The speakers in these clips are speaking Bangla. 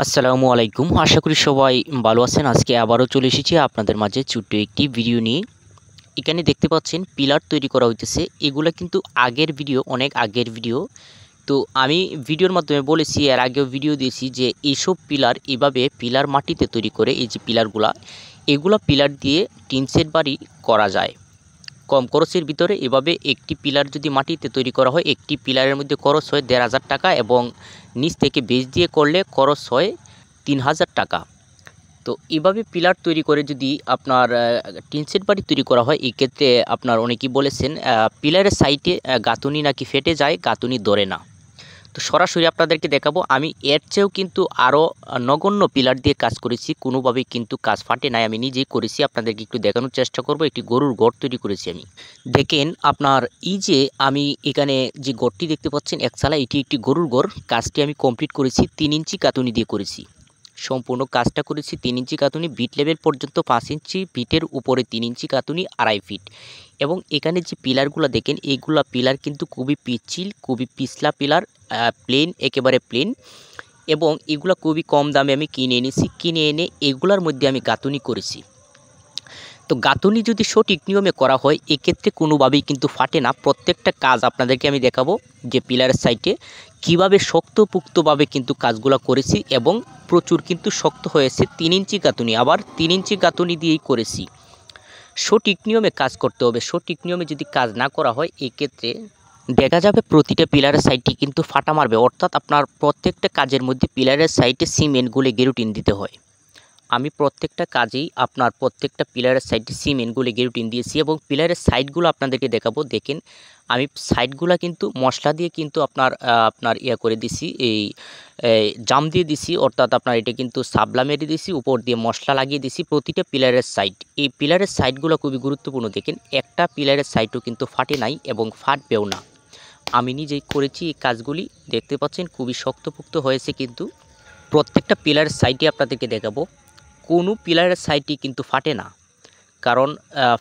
আসসালামু আলাইকুম। আশা করি সবাই ভালো আছেন। আজকে আবারও চলে এসেছি আপনাদের মাঝে ছোট্ট একটি ভিডিও নিয়ে। এখানে দেখতে পাচ্ছেন পিলার তৈরি করা হইতেছে। এগুলা কিন্তু আগের ভিডিও, অনেক আগের ভিডিও। তো আমি ভিডিওর মাধ্যমে বলেছি, এর আগেও ভিডিও দিয়েছি যে এইসব পিলার এভাবে পিলার মাটিতে তৈরি করে, এই যে পিলারগুলা, এগুলা পিলার দিয়ে টিন শেড বাড়ি করা যায় কম খরচের ভিতরে। এভাবে একটি পিলার যদি মাটিতে তৈরি করা হয়, একটি পিলারের মধ্যে খরচ হয় ১,৫০০ টাকা এবং নিচ থেকে বেজ দিয়ে করলে খরচ হয় ৩,০০০ টাকা। তো এভাবে পিলার তৈরি করে যদি আপনার টিন শেড বাড়ি তৈরি করা হয়, এক্ষেত্রে আপনার অনেকেই বলেছেন পিলারের সাইডে গাঁথুনি নাকি ফেটে যায়, গাঁথুনি ধরে না। তো সরাসরি আপনাদেরকে দেখাবো। আমি এর চেয়েও কিন্তু আরও নগণ্য পিলার দিয়ে কাজ করেছি, কোনোভাবেই কিন্তু কাজ ফাটে নাই। আমি নিজেই করেছি, আপনাদেরকে একটু দেখানোর চেষ্টা করব। একটি গরুর ঘর তৈরি করেছি আমি। দেখেন আপনার এই যে আমি এখানে যে ঘরটি দেখতে পাচ্ছেন একচালা, এটি একটি গরুর ঘর। কাজটি আমি কমপ্লিট করেছি ৩ ইঞ্চি গাঁথুনি দিয়ে করেছি। সম্পূর্ণ কাজটা করেছি ৩ ইঞ্চি গাঁথুনি, বিট লেভেল পর্যন্ত ৫ ইঞ্চি, বিটের উপরে ৩ ইঞ্চি গাঁথুনি, ২.৫ ফিট। এবং এখানে যে পিলারগুলো দেখেন, এইগুলা পিলার কিন্তু খুবই পিচ্ছিল, খুবই পিছলা পিলার, প্লেন, একেবারে প্লেন। এবং এগুলা খুবই কম দামে আমি কিনে এনেছি। কিনে এনে এগুলার মধ্যে আমি গাঁথুনি করেছি। তো গাঁথুনি যদি সঠিক নিয়মে করা হয়, এক্ষেত্রে কোনোভাবেই কিন্তু ফাটে না। প্রত্যেকটা কাজ আপনাদেরকে আমি দেখাবো যে পিলারের সাইডে কীভাবে শক্তপোক্তভাবে কিন্তু কাজগুলো করেছি এবং প্রচুর কিন্তু শক্ত হয়েছে। ৩ ইঞ্চি গাঁথুনি, আবার ৩ ইঞ্চি গাঁথুনি দিয়েই করেছি। সঠিক নিয়মে কাজ করতে হবে। সঠিক নিয়মে যদি কাজ না করা হয়, এক্ষেত্রে দেখা যাবে প্রতিটা পিলারের সাইডটি কিন্তু ফাটা মারবে। অর্থাৎ আপনার প্রত্যেকটা কাজের মধ্যে পিলারের সাইডে সিমেন্ট গুলে গেরুটিন দিতে হয়। আমি প্রত্যেকটা কাজেই আপনার প্রত্যেকটা পিলারের সাইডে সিমেন্টগুলো গেরুটিন দিয়েছি এবং পিলারের সাইডগুলো আপনাদেরকে দেখাবো। দেখেন আমি সাইডগুলো কিন্তু মশলা দিয়ে কিন্তু আপনার ইয়া করে দিছি, এই জাম দিয়ে দিছি। অর্থাৎ আপনার এটা কিন্তু সাবলা মেরে দিছি, উপর দিয়ে মশলা লাগিয়ে দিছি প্রতিটা পিলারের সাইড। এই পিলারের সাইডগুলো খুবই গুরুত্বপূর্ণ। দেখেন একটা পিলারের সাইডও কিন্তু ফাটে নাই এবং ফাটবেও না। আমি নিজেই করেছি এই কাজগুলি, দেখতে পাচ্ছেন খুবই শক্তপোক্ত হয়েছে। কিন্তু প্রত্যেকটা পিলারের সাইডে আপনাদেরকে দেখাবো, কোনো পিলারের সাইডটি কিন্তু ফাটে না। কারণ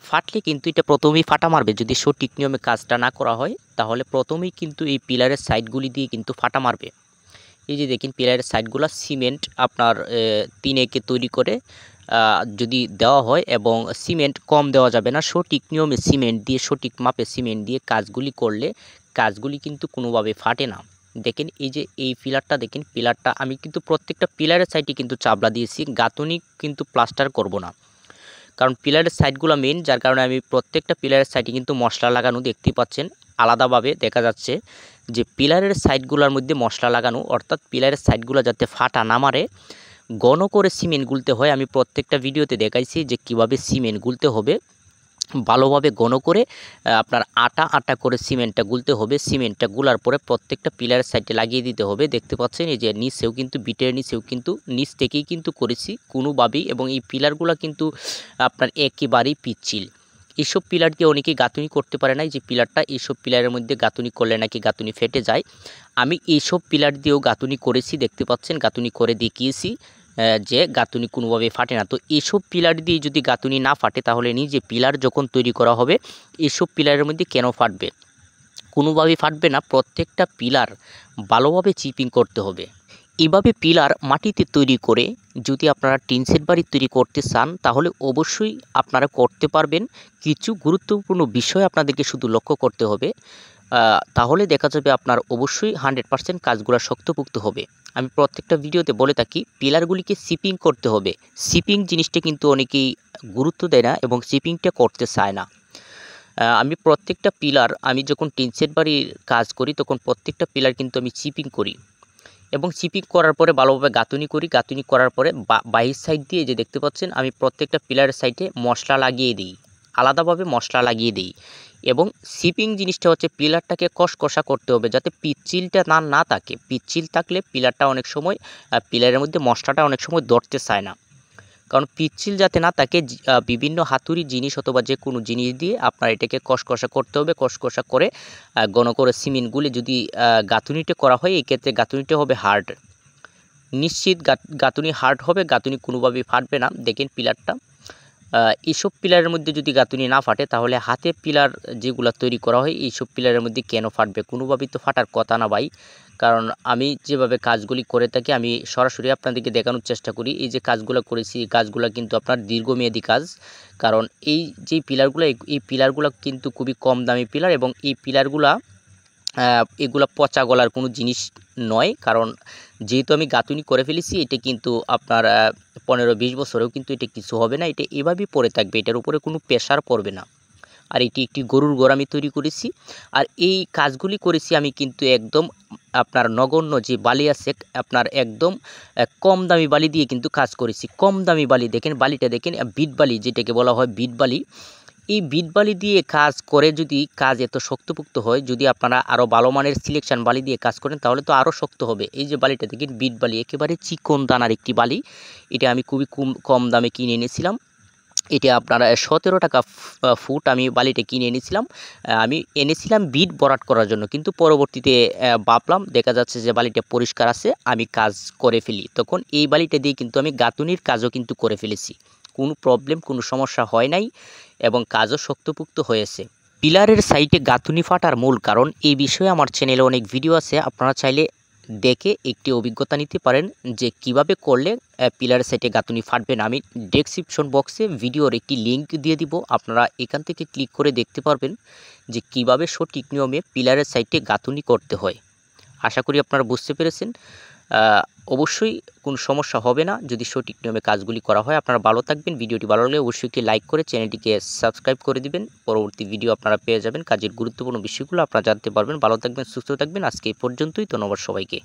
ফাটলে কিন্তু এটা প্রথমেই ফাটা মারবে। যদি সঠিক নিয়মে কাজটা না করা হয়, তাহলে প্রথমেই কিন্তু এই পিলারের সাইডগুলি দিয়ে কিন্তু ফাটা মারবে। এই যে দেখেন পিলারের সাইডগুলো সিমেন্ট আপনার ৩ একে তৈরি করে যদি দেওয়া হয়, এবং সিমেন্ট কম দেওয়া যাবে না। সঠিক নিয়মে সিমেন্ট দিয়ে, সঠিক মাপে সিমেন্ট দিয়ে কাজগুলি করলে কাজগুলি কিন্তু কোনোভাবে ফাটে না। দেখেন এই যে এই পিলারটা দেখেন, পিলারটা আমি কিন্তু প্রত্যেকটা পিলারের সাইডে কিন্তু চাবলা দিয়েছি, গাঁথুনি কিন্তু প্লাস্টার করব না। কারণ পিলারের সাইডগুলো মেন, যার কারণে আমি প্রত্যেকটা পিলারের সাইডে কিন্তু মশলা লাগানো দেখতেই পাচ্ছেন। আলাদাভাবে দেখা যাচ্ছে যে পিলারের সাইডগুলোর মধ্যে মশলা লাগানো, অর্থাৎ পিলারের সাইডগুলো যাতে ফাটা না মারে, ঘন করে সিমেন্ট গুলতে হয়। আমি প্রত্যেকটা ভিডিওতে দেখাইছি যে কিভাবে সিমেন্ট গুলতে হবে। ভালোভাবে ঘন করে আপনার আটা আটা করে সিমেন্টটা গুলতে হবে। সিমেন্টটা গুলার পরে প্রত্যেকটা পিলারের সাইডে লাগিয়ে দিতে হবে। দেখতে পাচ্ছেন এই যে নিচেও কিন্তু, বিটের নিচেও কিন্তু, নিচ থেকেই কিন্তু করেছি কোনোভাবেই। এবং এই পিলারগুলো কিন্তু আপনার একেবারেই পিচ্ছিল। এইসব পিলার দিয়ে অনেকেই গাঁথুনি করতে পারে না। যে পিলারটা, এইসব পিলারের মধ্যে গাঁথুনি করলে নাকি গাঁথুনি ফেটে যায়। আমি এইসব পিলার দিয়েও গাঁথুনি করেছি, দেখতে পাচ্ছেন গাঁথুনি করে দেখিয়েছি যে গাঁথুনি কোনোভাবে ফাটে না। তো এইসব পিলার দিয়ে যদি গাঁথুনি না ফাটে, তাহলে নিজে পিলার যখন তৈরি করা হবে, এইসব পিলারের মধ্যে কেন ফাটবে? কোনোভাবেই ফাটবে না। প্রত্যেকটা পিলার ভালোভাবে চিপিং করতে হবে। এভাবে পিলার মাটিতে তৈরি করে যদি আপনারা টিন শেড বাড়ি তৈরি করতে চান, তাহলে অবশ্যই আপনারা করতে পারবেন। কিছু গুরুত্বপূর্ণ বিষয় আপনাদেরকে শুধু লক্ষ্য করতে হবে। তাহলে দেখা যাবে আপনার অবশ্যই 100% কাজগুলো শক্তপোক্ত হবে। আমি প্রত্যেকটা ভিডিওতে বলে থাকি পিলারগুলিকে শিপিং করতে হবে। শিপিং জিনিসটা কিন্তু অনেকেই গুরুত্ব দেয় না এবং শিপিংটা করতে চায় না। আমি প্রত্যেকটা পিলার, আমি যখন টিন শেড বাড়ির কাজ করি, তখন প্রত্যেকটা পিলার কিন্তু আমি চিপিং করি এবং চিপিং করার পরে ভালোভাবে গাঁথুনি করি। গাঁথুনি করার পরে বাহির সাইড দিয়ে যে দেখতে পাচ্ছেন, আমি প্রত্যেকটা পিলারের সাইডে মশলা লাগিয়ে দিই, আলাদাভাবে মশলা লাগিয়ে দিই। এবং শিপিং জিনিসটা হচ্ছে পিলারটাকে কষকষা করতে হবে, যাতে পিচ্ছিলটা না থাকে। পিচ্ছিল থাকলে পিলারটা অনেক সময়, পিলারের মধ্যে মশলাটা অনেক সময় ধরতে চায় না। কারণ পিচ্ছিল যাতে না থাকে, বিভিন্ন হাতুড়ি জিনিস অথবা যে কোনো জিনিস দিয়ে আপনার এটাকে কষকষা করতে হবে। কষকষা করে ঘন করে সিমেন্টগুলি যদি গাঁথুনিটা করা হয়, এই ক্ষেত্রে গাঁথুনিটা হবে হার্ড। নিশ্চিত গাঁথুনি হার্ড হবে, গাঁথুনি কোনোভাবেই ফাটবে না। দেখেন পিলারটা, এইসব পিলারের মধ্যে যদি গাঁথুনি না ফাটে, তাহলে হাতে পিলার যেগুলো তৈরি করা হয়, এইসব পিলারের মধ্যে কেন ফাটবে? কোনোভাবেই তো ফাটার কথা না ভাই। কারণ আমি যেভাবে কাজগুলি করে থাকি আমি সরাসরি আপনাদেরকে দেখানোর চেষ্টা করি। এই যে কাজগুলো করেছি এই কাজগুলো কিন্তু আপনার দীর্ঘমেয়াদী কাজ। কারণ এই যে পিলারগুলো এই পিলারগুলো কিন্তু খুবই কম দামি পিলার এবং এই পিলারগুলা এগুলা পচা গলার কোনো জিনিস নয়। কারণ যেহেতু আমি গাঁথুনি করে ফেলেছি এটা কিন্তু আপনার 15-20 বছরেও কিন্তু এটা কিছু হবে না। এটা এভাবেই পড়ে থাকবে, এটার উপরে কোনো প্রেশার পড়বে না। আর এটি একটি গরুর ঘর আমি তৈরি করেছি। আর এই কাজগুলি করেছি আমি কিন্তু একদম আপনার নগণ্য যে বালি আছে আপনার একদম কম দামি বালি দিয়ে কিন্তু কাজ করেছি। কম দামি বালি দেখেন, বালিটা দেখেন বিট বালি যেটাকে বলা হয় বিট বালি। এই বিট বালি দিয়ে কাজ করে যদি কাজ এত শক্তপোক্ত হয়, যদি আপনারা আরও ভালো মানের সিলেকশন বালি দিয়ে কাজ করেন তাহলে তো আরও শক্ত হবে। এই যে বালিটা দেখেন বিট বালি, একেবারে চিকন দানার একটি বালি। এটা আমি খুবই কম দামে কিনে এনেছিলাম। এটা আপনার 17 টাকা ফুট আমি বালিটা কিনে এনেছিলাম। আমি এনেছিলাম বিট ভরাট করার জন্য, কিন্তু পরবর্তীতে ভাবলাম দেখা যাচ্ছে যে বালিটা পরিষ্কার আছে, আমি কাজ করে ফেলি। তখন এই বালিটা দিয়ে কিন্তু আমি গাঁথুনির কাজও কিন্তু করে ফেলেছি। কোনো প্রবলেম, কোনো সমস্যা হয় নাই এবং কাজও শক্তপোক্ত হয়েছে। পিলারের সাইডে গাঁথুনি ফাটার মূল কারণ এই বিষয়ে আমার চ্যানেলে অনেক ভিডিও আছে, আপনারা চাইলে দেখে একটি অভিজ্ঞতা নিতে পারেন যে কিভাবে করলে পিলারের সাইডে গাঁথুনি ফাটবে না। আমি ডেসক্রিপশন বক্সে ভিডিওর একটি লিঙ্ক দিয়ে দিব, আপনারা এখান থেকে ক্লিক করে দেখতে পারবেন যে কিভাবে সঠিক নিয়মে পিলারের সাইডে গাঁথুনি করতে হয়। আশা করি আপনারা বুঝতে পেরেছেন। অবশ্যই কোনো সমস্যা হবে না যদি সঠিক নিয়মে কাজগুলি করা হয়। আপনারা ভালো থাকবেন। ভিডিওটি ভালো লাগলে অবশ্যই একটি লাইক করে চ্যানেলটিকে সাবস্ক্রাইব করে দিবেন। পরবর্তী ভিডিও আপনারা পেয়ে যাবেন, কাজের গুরুত্বপূর্ণ বিষয়গুলো আপনারা জানতে পারবেন। ভালো থাকবেন, সুস্থ থাকবেন। আজকে এই পর্যন্তই। ধন্যবাদ সবাইকে।